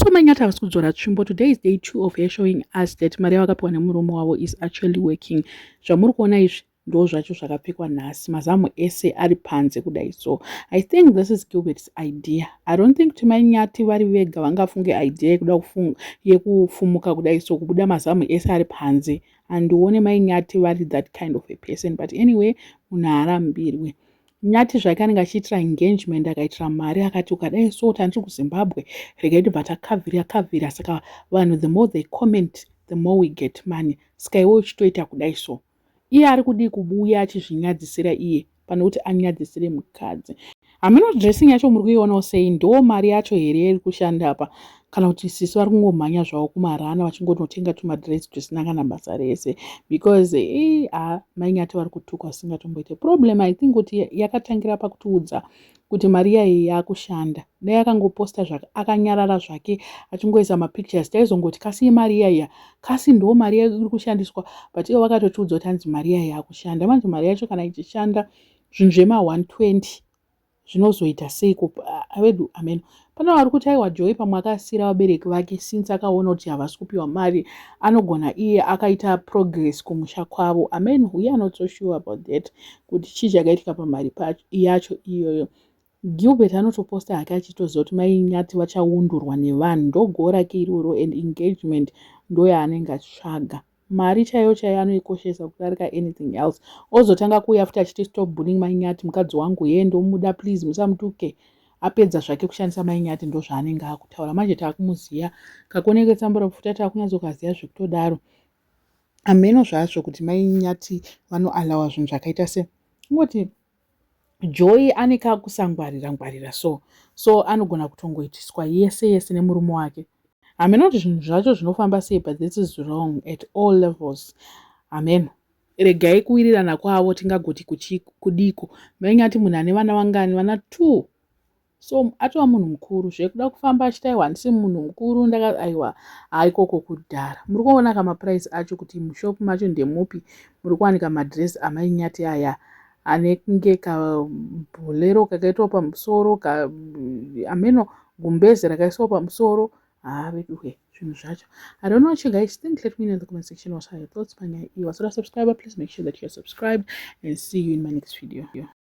So Mainyati havasi kudzora tsvimbo. Today is day 2 of her showing us that Maria Wakapiwa nemuromo wavo is actually working. Zvamuri kuona izvi ndo zvacho zvakapfekwa nhasi, mazamu ese ari panze kudai. So I think this is Gilbert's idea. I don't think kuti Mainyati vari vega vangafunge idea yekufumuka kudai, so kubuda mazamu ese ari panze. Andione Mainyati vari that kind of a person, but anyway munhu haarambirwi. Nyati zvake anenge achiitira engagement akaitira mari akati ukadai so tandiri kuZimbabwe regai tibva takavhira saka vanhu the more they comment the more we get money, saka iwe uchitoita kudai so. Iye ari kudi kubuya achizvinyadzisira iye pane kuti anyadzisire mukadzi. Hameno dressing yacho muri kuionawo sei? Ndo mari yacho here iri kushanda apa kana kuti sisi vari kungomhanya zvavo kumarana vachingonotenga tumadress tusina kana basa rese, because Mainyati vari kutukwa singatomboite problem. I think kuti yakatangira pakutiudza kuti Maria iyi yakushanda. Dai akangoposta zvake akanyarara zvake achingoisa mapictures taizongoti kasi Maria iya, kasi ndo Maria iri kushandiswa, but ivo vakatotiudza kuti hanzi Maria iyi yakushanda. Manje mari yacho kana ichishanda zvinhu zvema 120 zvinozoita seiko avedu ameno. Pana vari kuti aiwa Joy pamwe akasiyira vabereki vake since akaona kuti havasi kupiwa mari anogona iye akaita progress kumusha kwavo. Amen, we are not so sure about that kuti chii chakaitika pamari yacho iyoyo. Gilbert anotoposta hake achitoziva kuti Mainyati vachaundurwa nevanhu, ndo goal rake iroro, and engagement ndo yaanenge achitsvaga. Mari chaiyo anoikoshesa kudarika anything else. Ozotanga kuuya futi achiti stop bullying Mainyati, mukadzi wangu yeye ndomuda please musamutuke. Apedza zvake kushandisa Mainyati ndo zvaanenge akutaura. Manje taakumuziya kakoneke tsamba rapfuta taakunyatsokaziya zvekutodaro. Ameno zvazvo kuti Mainyati vanoalawa zvinhu zvakaita se ngoti Joy ane kakusangwarira so anogona kutongoitiswa yese nemurume wake. Ameno kuti zvinhu zvacho zvinofamba sei, but this is wrong at all levels. Amen. Regai kuwirirana kwavo tingagoti kudiko. Mainyati munhu ane vana vangani? Vana 2. So atova munhu mukuru zvekuda kufamba achitaiwa handisi munhu mukuru aiwa aikoko kudhara. Muri kuona kama price acho kuti mushopu macho ndemupi. Muri kuwanika madress aMainyati aya anenge kabholero kakaitwa pamusoro ameno gumbezi rakaiswa pamusoro. Veduhe zvinhu zvacho. I don't know what you guys think. Let me know in the comment section what are your thoughts. Panya iwa. So subscribe, please make sure that you're subscribed, and see you in my next video.